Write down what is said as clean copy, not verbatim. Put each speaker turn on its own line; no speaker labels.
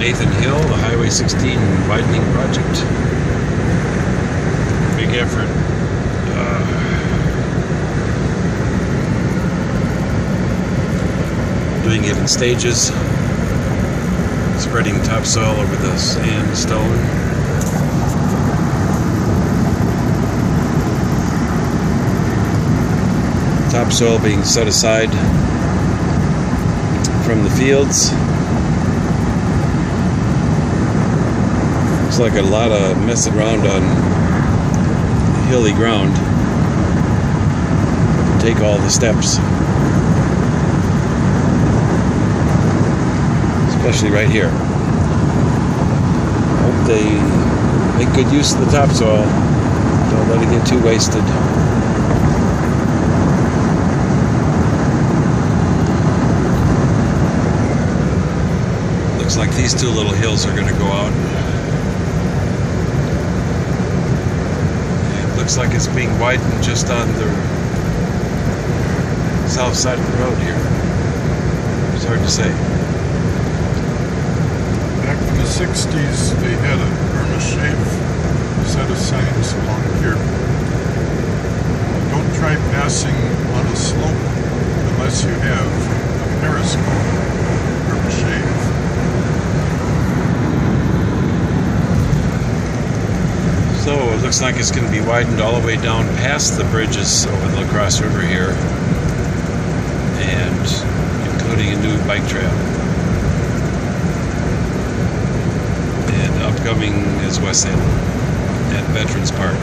Nathan Hill, the Highway 16 widening project. Big effort. Doing it in stages, spreading topsoil over the sandstone. Topsoil being set aside from the fields. Looks like a lot of messing around on hilly ground. Take all the steps. Especially right here. Hope they make good use of the topsoil. Don't let it get too wasted. Looks like these two little hills are going to go out. It looks like it's being widened just on the south side of the road here. It's hard to say.
Back in the 60s, they had a Irma Shave set of signs along here. Don't try passing on a slope unless you have a periscope, Irma Shave.
So it looks like it's going to be widened all the way down past the bridges over the La Crosse River here, and including a new bike trail. And upcoming is West Salem at Veterans Park.